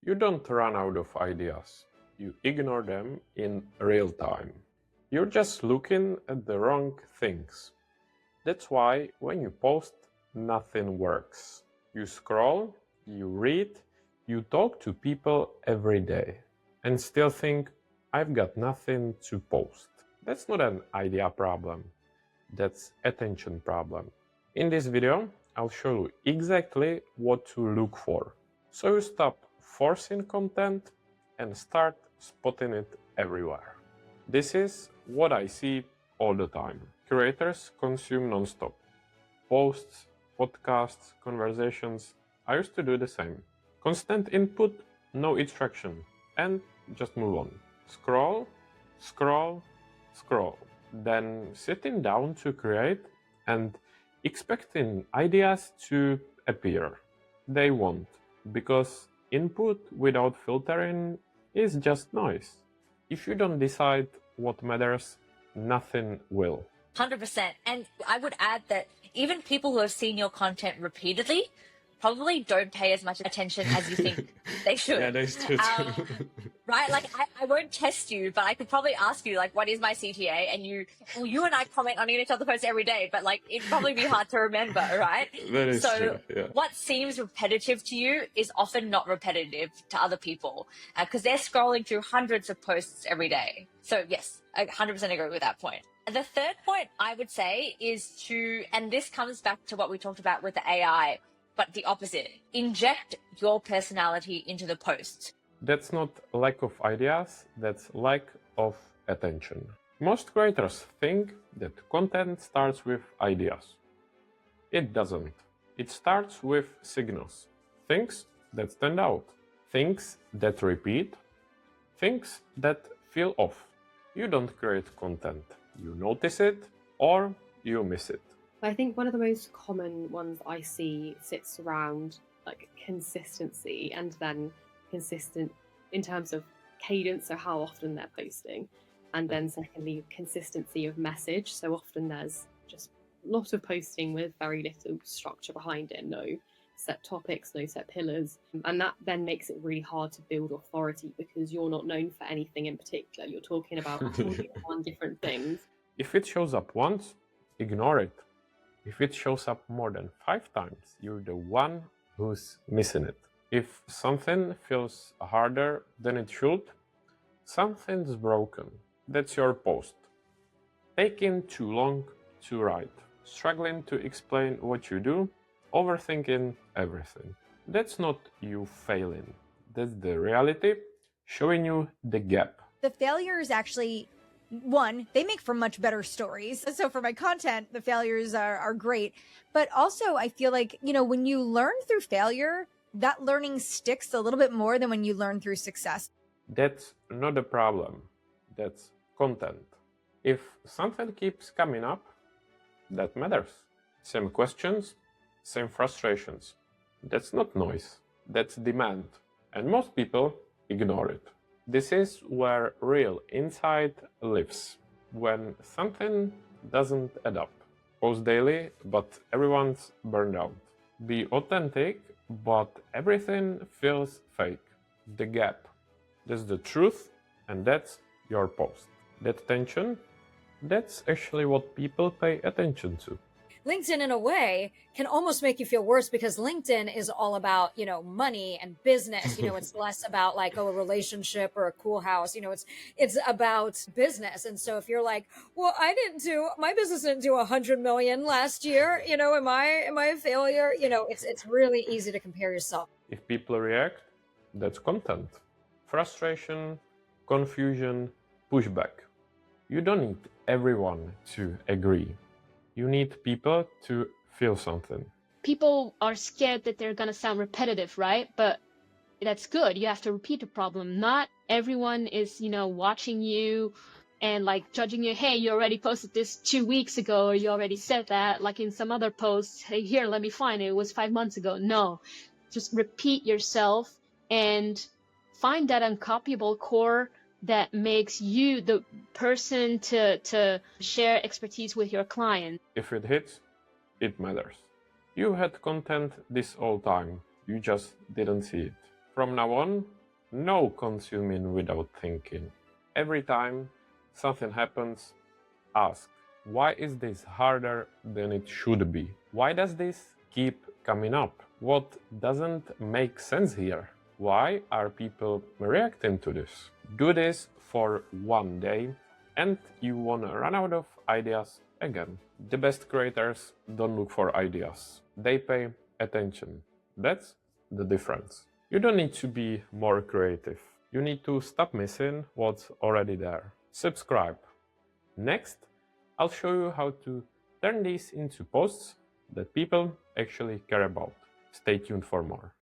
You don't run out of ideas. You ignore them in real time. You're just looking at the wrong things. That's why when you post, nothing works. You scroll, you read, you talk to people every day, and still think, I've got nothing to post. That's not an idea problem. That's attention problem. In this video, I'll show you exactly what to look for, so you stop forcing content and start spotting it everywhere. This is what I see all the time. Creators consume non-stop. Posts, podcasts, conversations. I used to do the same. Constant input, no interaction, and just move on. Scroll, scroll, scroll. Then sitting down to create and expecting ideas to appear. They won't, because input without filtering is just noise. If you don't decide what matters, nothing will. 100%. And I would add that even people who have seen your content repeatedly probably don't pay as much attention as you think they should. Yeah, that's true too. Right? Like, I won't test you, but I could probably ask you, like, what is my CTA? And you and I comment on each other posts every day, but, like, it'd probably be hard to remember, right? That is true, yeah. What seems repetitive to you is often not repetitive to other people, because they're scrolling through hundreds of posts every day. So, yes, I 100% agree with that point. The third point I would say is and this comes back to what we talked about with the AI, but the opposite. Inject your personality into the post. That's not lack of ideas, that's lack of attention. Most creators think that content starts with ideas. It doesn't. It starts with signals. Things that stand out. Things that repeat. Things that feel off. You don't create content. You notice it or you miss it. I think one of the most common ones I see sits around like consistency, and then consistent in terms of cadence, so how often they're posting, and then secondly consistency of message. So often there's just a lot of posting with very little structure behind it, no set topics, no set pillars, and that then makes it really hard to build authority because you're not known for anything in particular. You're talking about 41 different things. If it shows up once, ignore it. If it shows up more than 5 times, you're the one who's missing it. If something feels harder than it should, something's broken. That's your post. Taking too long to write, struggling to explain what you do, overthinking everything. That's not you failing. That's the reality showing you the gap. The failures actually, one, they make for much better stories. So for my content, the failures are great. But also I feel like, when you learn through failure, that learning sticks a little bit more than when you learn through success. That's not a problem. That's content. If something keeps coming up, that matters. Same questions, same frustrations. That's not noise. That's demand. And most people ignore it. This is where real insight lives. When something doesn't add up. Post daily, but everyone's burned out. Be authentic, but everything feels fake. The gap. That's the truth, and that's your post. That tension, that's actually what people pay attention to. LinkedIn, in a way, can almost make you feel worse because LinkedIn is all about, money and business. It's less about like, a relationship or a cool house. It's about business. And so if you're like, well, my business didn't do 100 million last year, am I a failure? It's really easy to compare yourself. If people react, that's content. Frustration, confusion, pushback. You don't need everyone to agree. You need people to feel something. People are scared that they're going to sound repetitive, right? But that's good. You have to repeat the problem. Not everyone is, watching you and like judging you. Hey, you already posted this 2 weeks ago, or you already said that. Like in some other posts, hey, here, let me find it. It was 5 months ago. No, just repeat yourself and find that uncopyable core that makes you the person to share expertise with your client. If it hits, it matters. You had content this whole time, you just didn't see it. From now on, no consuming without thinking. Every time something happens, ask, why is this harder than it should be? Why does this keep coming up? What doesn't make sense here? Why are people reacting to this? Do this for one day and you won't run out of ideas again. The best creators don't look for ideas. They pay attention. That's the difference. You don't need to be more creative. You need to stop missing what's already there. Subscribe. Next, I'll show you how to turn these into posts that people actually care about. Stay tuned for more.